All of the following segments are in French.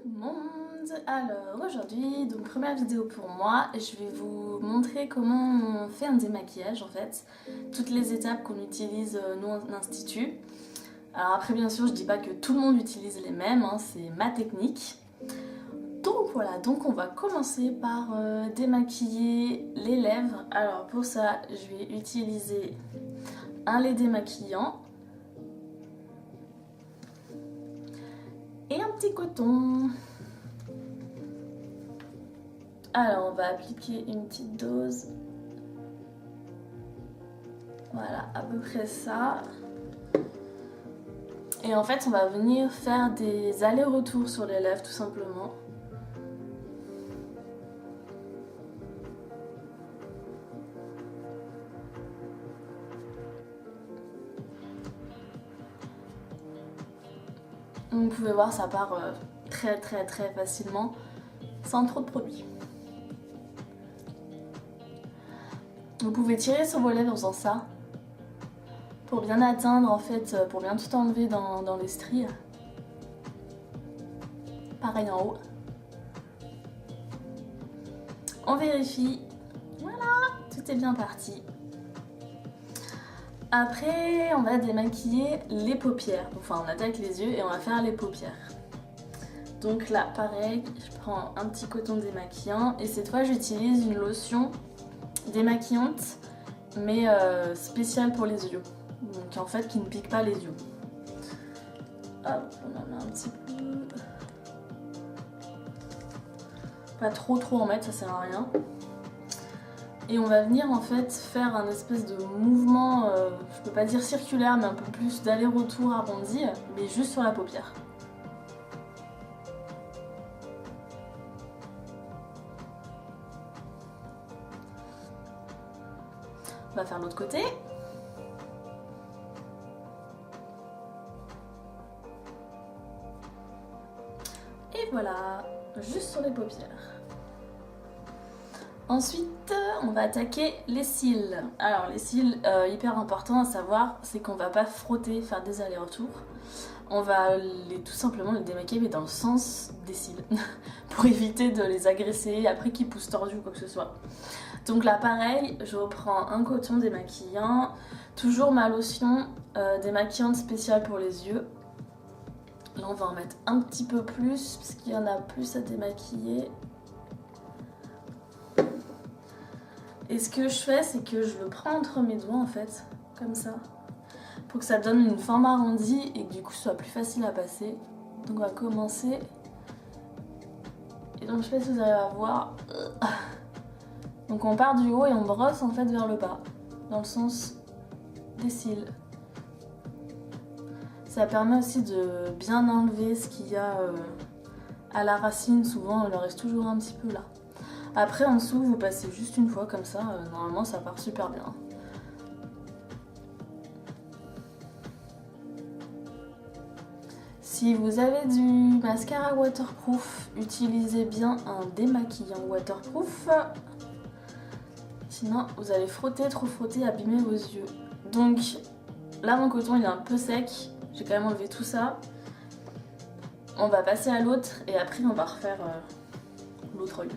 le monde. Alors aujourd'hui, donc première vidéo pour moi, je vais vous montrer comment on fait un démaquillage en fait, toutes les étapes qu'on utilise nous en institut. Alors après bien sûr je dis pas que tout le monde utilise les mêmes, hein, c'est ma technique. Donc voilà, donc on va commencer par démaquiller les lèvres. Alors pour ça je vais utiliser un lait démaquillant et un petit coton. Alors on va appliquer une petite dose. Voilà, à peu près ça. Et en fait on va venir faire des allers-retours sur les lèvres tout simplement. Vous pouvez voir, ça part très facilement, sans trop de produit. Vous pouvez tirer sur vos lèvres en faisant ça, pour bien atteindre en fait, pour bien tout enlever dans les stries. Pareil en haut. On vérifie, voilà, tout est bien parti. Après, on va démaquiller les paupières. Enfin, on attaque les yeux et on va faire les paupières. Donc là, pareil, je prends un petit coton démaquillant et cette fois, j'utilise une lotion démaquillante, mais spéciale pour les yeux. Donc en fait, qui ne pique pas les yeux. Hop, on en met un petit peu. Pas trop en mettre, ça sert à rien. Et on va venir en fait faire un espèce de mouvement, je peux pas dire circulaire, mais un peu plus d'aller-retour arrondi, mais juste sur la paupière. On va faire l'autre côté. Et voilà, juste sur les paupières. Ensuite, on va attaquer les cils. Alors les cils, hyper important à savoir, c'est qu'on va pas frotter, faire des allers-retours. On va tout simplement les démaquiller, mais dans le sens des cils, pour éviter de les agresser après qu'ils poussent tordus ou quoi que ce soit. Donc là pareil, je reprends un coton démaquillant, toujours ma lotion démaquillante spéciale pour les yeux. Là on va en mettre un petit peu plus, parce qu'il y en a plus à démaquiller. Et ce que je fais, c'est que je le prends entre mes doigts en fait, comme ça, pour que ça donne une forme arrondie et que du coup ce soit plus facile à passer. Donc on va commencer. Et donc je sais pas si vous arrivez à voir. Donc on part du haut et on brosse en fait vers le bas, dans le sens des cils. Ça permet aussi de bien enlever ce qu'il y a à la racine, souvent il en reste toujours un petit peu là. Après en dessous vous passez juste une fois comme ça, normalement ça part super bien. Si vous avez du mascara waterproof, utilisez bien un démaquillant waterproof. Sinon vous allez frotter, trop frotter, abîmer vos yeux. Donc là mon coton il est un peu sec, j'ai quand même enlevé tout ça. On va passer à l'autre et après on va refaire l'autre œil.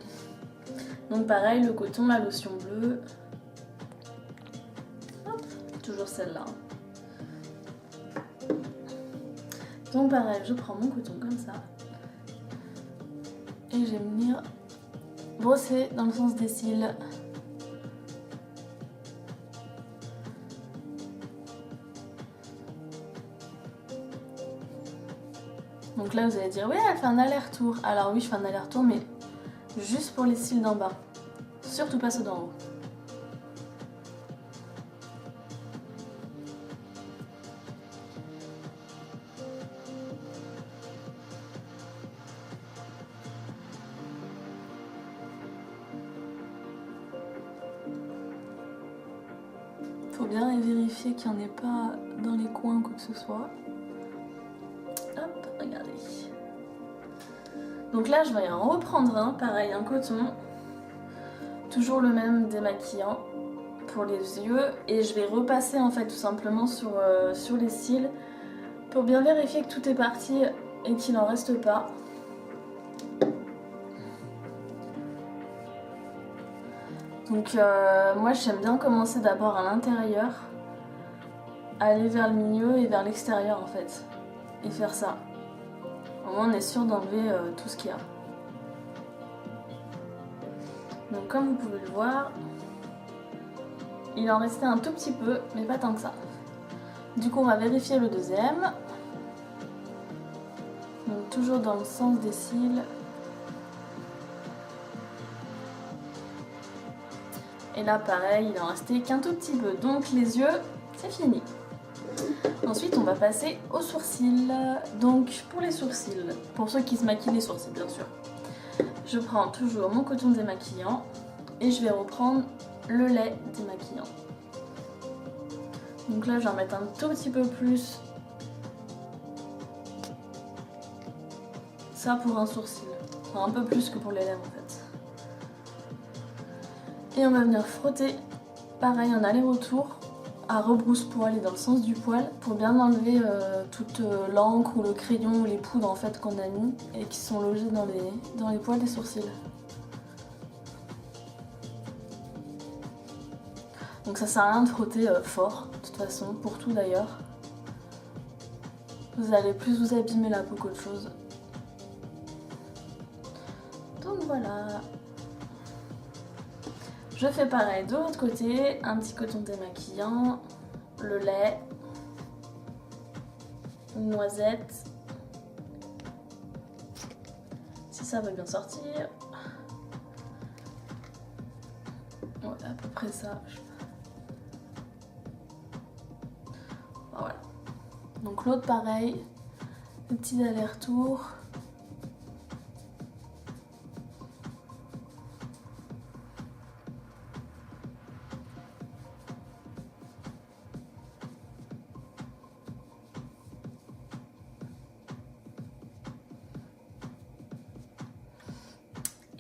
Donc pareil, le coton, la lotion bleue. Hop, toujours celle-là. Donc pareil, je prends mon coton comme ça. Et je vais venir brosser dans le sens des cils. Donc là vous allez dire, oui elle fait un aller-retour. Alors oui je fais un aller-retour mais juste pour les cils d'en bas. Surtout pas ceux d'en haut. Faut bien vérifier qu'il n'y en ait pas dans les coins ou quoi que ce soit. Hop, regardez. Donc là je vais en reprendre un, pareil, un coton. Toujours le même démaquillant pour les yeux. Et je vais repasser en fait tout simplement sur les cils pour bien vérifier que tout est parti et qu'il n'en reste pas. Donc moi j'aime bien commencer d'abord à l'intérieur, aller vers le milieu et vers l'extérieur en fait, et faire ça. Au moins on est sûr d'enlever tout ce qu'il y a. Donc comme vous pouvez le voir, il en restait un tout petit peu, mais pas tant que ça. Du coup on va vérifier le deuxième. Donc toujours dans le sens des cils. Et là pareil, il en restait qu'un tout petit peu. Donc les yeux, c'est fini. Ensuite on va passer aux sourcils. Donc pour les sourcils, pour ceux qui se maquillent les sourcils bien sûr, je prends toujours mon coton démaquillant et je vais reprendre le lait démaquillant. Donc là je vais en mettre un tout petit peu plus. Ça pour un sourcil, enfin, un peu plus que pour les lèvres en fait. Et on va venir frotter, pareil en aller-retour, à rebrousse-poil et dans le sens du poil, pour bien enlever toute l'encre ou le crayon ou les poudres en fait qu'on a mis et qui sont logées dans les poils des sourcils. Donc ça sert à rien de frotter fort, de toute façon, pour tout d'ailleurs. Vous allez plus vous abîmer la peau qu'autre chose. Donc voilà. Je fais pareil de l'autre côté, un petit coton démaquillant, le lait, une noisette, si ça veut bien sortir. Ouais, à peu près ça. Voilà. Donc l'autre pareil, des petits allers-retours.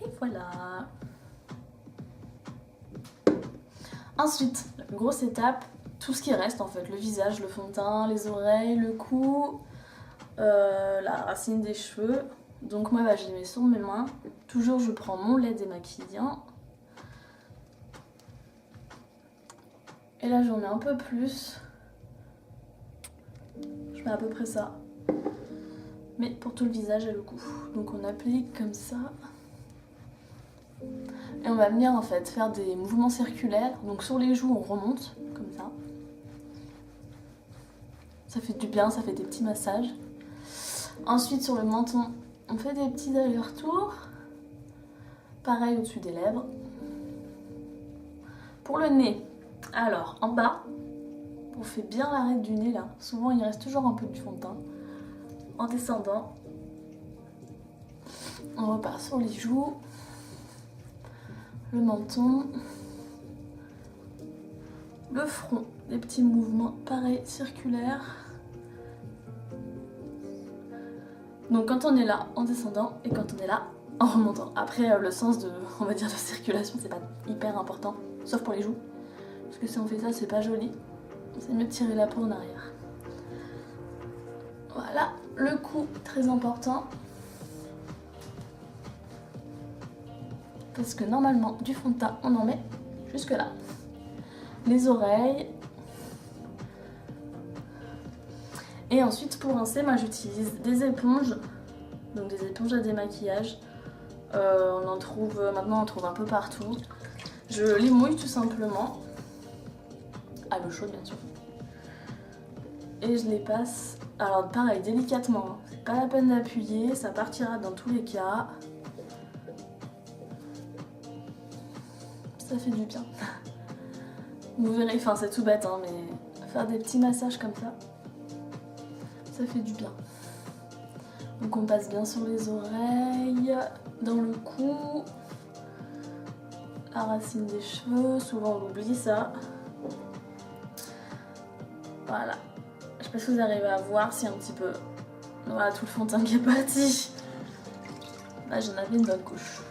Et voilà. Ensuite, la plus grosse étape, tout ce qui reste en fait, le visage, le fond de teint, les oreilles, le cou, la racine des cheveux. Donc moi je les mets sur mes mains. Toujours je prends mon lait démaquillant. Et là j'en mets un peu plus. Je mets à peu près ça. Mais pour tout le visage et le cou. Donc on applique comme ça. Et on va venir en fait faire des mouvements circulaires. Donc sur les joues on remonte comme ça. Ça fait du bien, ça fait des petits massages. Ensuite sur le menton, on fait des petits allers-retours. Pareil au-dessus des lèvres. Pour le nez, alors en bas, on fait bien l'arête du nez là. Souvent il reste toujours un peu du fond de teint. En descendant, on repart sur les joues, le menton, le front, des petits mouvements pareil circulaires. Donc quand on est là en descendant et quand on est là en remontant. Après le sens de, on va dire, de circulation c'est pas hyper important, sauf pour les joues. Parce que si on fait ça c'est pas joli. C'est mieux de tirer la peau en arrière. Voilà, le cou très important. Parce que normalement du fond de teint on en met jusque là. Les oreilles. Et ensuite pour rincer, moi j'utilise des éponges. Donc des éponges à démaquillage. On en trouve, maintenant on en trouve un peu partout. Je les mouille tout simplement. À l'eau chaude bien sûr. Et je les passe, alors pareil délicatement, c'est pas la peine d'appuyer, ça partira dans tous les cas. Ça fait du bien. Vous verrez, enfin c'est tout bête hein, mais faire des petits massages comme ça fait du bien. Donc on passe bien sur les oreilles, dans le cou, la racine des cheveux, souvent on oublie ça. Voilà. Je sais pas si vous arrivez à voir, si un petit peu. Voilà tout le fond de teint qui est parti. Là j'en avais une bonne couche.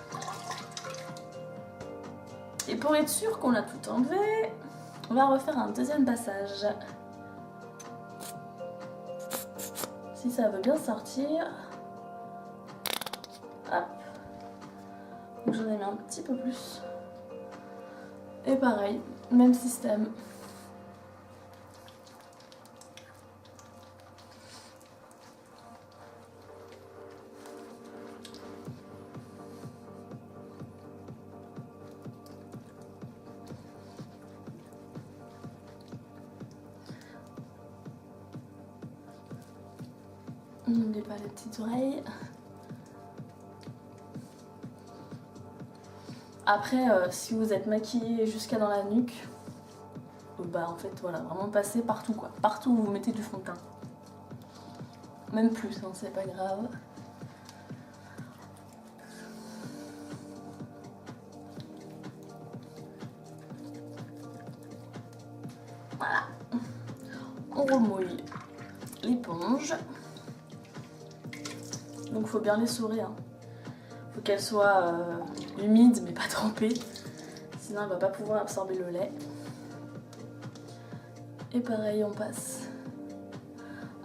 Et pour être sûr qu'on a tout enlevé, on va refaire un deuxième passage. Si ça veut bien sortir. Hop. Donc j'en ai mis un petit peu plus. Et pareil, même système. N'oubliez pas les petites oreilles. Après, si vous êtes maquillé jusqu'à dans la nuque, bah en fait voilà, vraiment passer partout quoi. Partout où vous mettez du fond de teint. Même plus, hein, c'est pas grave. Voilà. On remouille l'éponge. Donc faut bien l'essorer. Hein. Faut qu'elle soit humide mais pas trempée. Sinon elle va pas pouvoir absorber le lait. Et pareil on passe.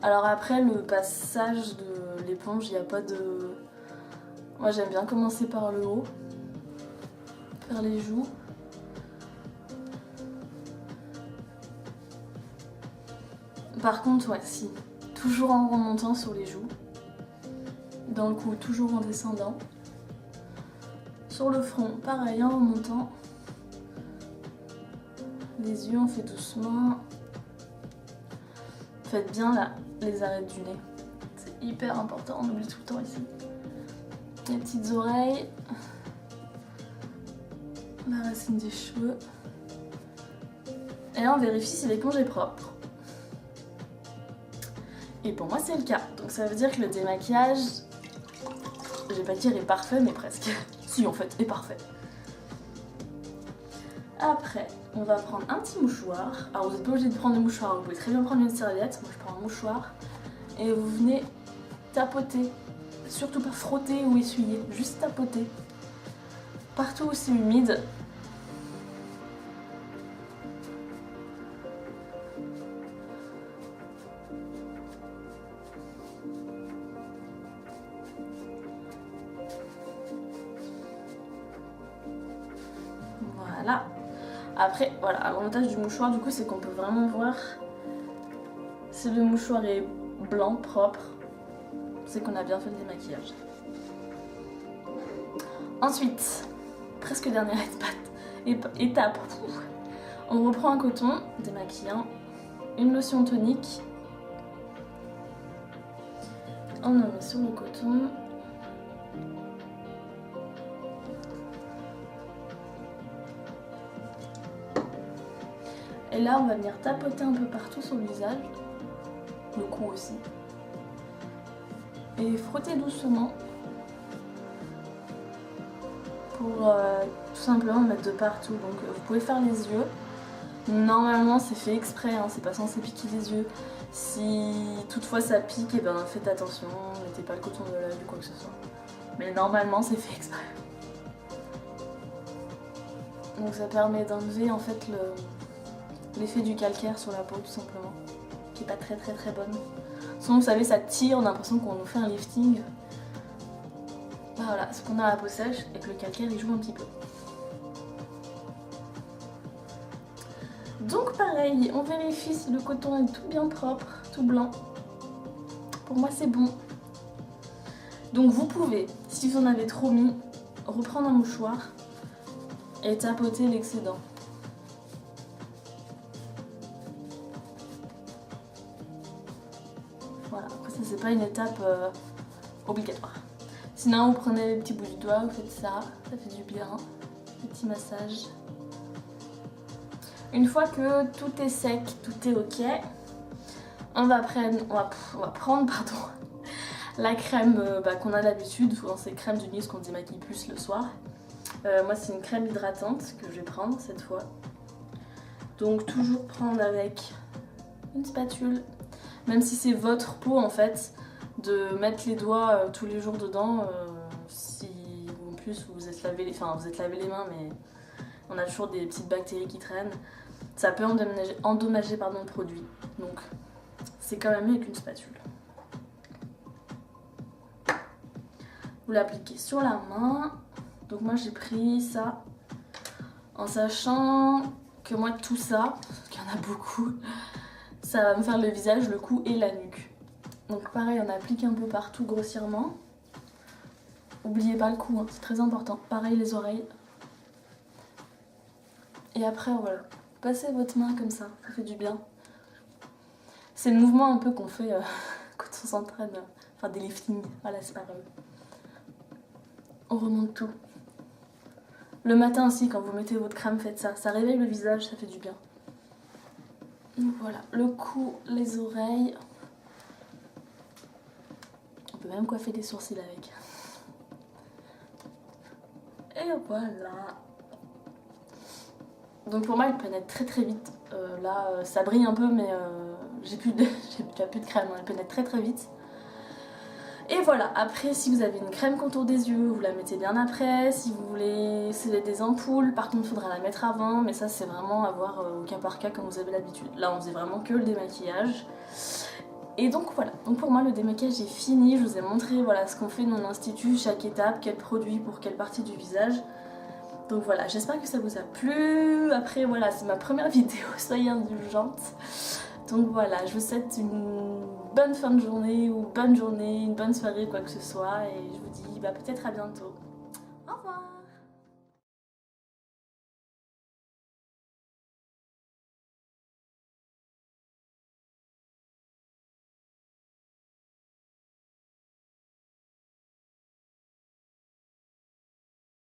Alors après le passage de l'éponge, il n'y a pas de... Moi j'aime bien commencer par le haut. Faire les joues. Par contre ouais si. Toujours en remontant sur les joues. Dans le cou, toujours en descendant. Sur le front, pareil, en remontant. Les yeux, on fait doucement. Faites bien là, les arêtes du nez. C'est hyper important, on oublie tout le temps ici. Les petites oreilles. La racine des cheveux. Et là, on vérifie si l'éponge est propre. Et pour moi, c'est le cas. Donc ça veut dire que le démaquillage... Je vais pas dire est parfait, mais presque. Si, en fait, est parfait. Après, on va prendre un petit mouchoir. Alors, vous n'êtes pas obligé de prendre le mouchoir, vous pouvez très bien prendre une serviette. Moi, je prends un mouchoir. Et vous venez tapoter. Surtout pas frotter ou essuyer, juste tapoter. Partout où c'est humide. Voilà. Après, voilà, l'avantage du mouchoir, du coup, c'est qu'on peut vraiment voir si le mouchoir est blanc, propre, c'est qu'on a bien fait le démaquillage. Ensuite, presque dernière étape, on reprend un coton démaquillant, une lotion tonique, on en met sur le coton. Et là, on va venir tapoter un peu partout sur le visage, le cou aussi. Et frotter doucement pour tout simplement mettre de partout. Donc vous pouvez faire les yeux. Normalement, c'est fait exprès, hein, c'est pas censé piquer les yeux. Si toutefois ça pique, et ben faites attention, mettez pas le coton de l'œil ou quoi que ce soit. Mais normalement, c'est fait exprès. Donc ça permet d'enlever en fait l'effet du calcaire sur la peau tout simplement, qui est pas très bonne. Sinon vous savez ça tire, on a l'impression qu'on nous fait un lifting. Bah voilà, c'est qu'on a la peau sèche et que le calcaire il joue un petit peu. Donc pareil, on vérifie si le coton est tout bien propre, tout blanc. Pour moi c'est bon. Donc vous pouvez, si vous en avez trop mis, reprendre un mouchoir et tapoter l'excédent. Voilà, après ça c'est pas une étape obligatoire. Sinon vous prenez les petits bouts du doigt, vous faites ça, ça fait du bien, petit massage. Une fois que tout est sec, tout est ok, on va prendre la crème qu'on a d'habitude, souvent c'est crème de nuit qu'on démaquille plus le soir. Moi c'est une crème hydratante que je vais prendre cette fois. Donc toujours prendre avec une spatule, même si c'est votre peau en fait, de mettre les doigts tous les jours dedans, si en plus vous êtes lavé les mains mais on a toujours des petites bactéries qui traînent, ça peut endommager le produit. Donc c'est quand même mieux avec une spatule. Vous l'appliquez sur la main. Donc moi j'ai pris ça En sachant que moi tout ça, parce qu'il y en a beaucoup, ça va me faire le visage, le cou et la nuque. Donc pareil, on applique un peu partout grossièrement. Oubliez pas le cou, hein, c'est très important. Pareil les oreilles. Et après voilà, passez votre main comme ça fait du bien. C'est le mouvement un peu qu'on fait quand on s'entraîne, enfin des liftings, voilà c'est pareil. On remonte tout. Le matin aussi, quand vous mettez votre crème, faites ça. Ça réveille le visage, ça fait du bien. Donc voilà, le cou, les oreilles. On peut même coiffer des sourcils avec. Et voilà. Donc pour moi, elle pénètre très très vite. Là, ça brille un peu, mais j'ai plus de crème. Elle pénètre très très vite. Et voilà, après si vous avez une crème contour des yeux, vous la mettez bien après. Si vous voulez sceller des ampoules, par contre il faudra la mettre avant. Mais ça c'est vraiment à voir au cas par cas comme vous avez l'habitude. Là on faisait vraiment que le démaquillage. Et donc voilà, donc pour moi le démaquillage est fini. Je vous ai montré voilà, ce qu'on fait dans l'institut, chaque étape, quel produit pour quelle partie du visage. Donc voilà, j'espère que ça vous a plu. Après voilà, c'est ma première vidéo, soyez indulgentes. Donc voilà, je vous souhaite une bonne fin de journée ou bonne journée, une bonne soirée, quoi que ce soit. Et je vous dis peut-être à bientôt.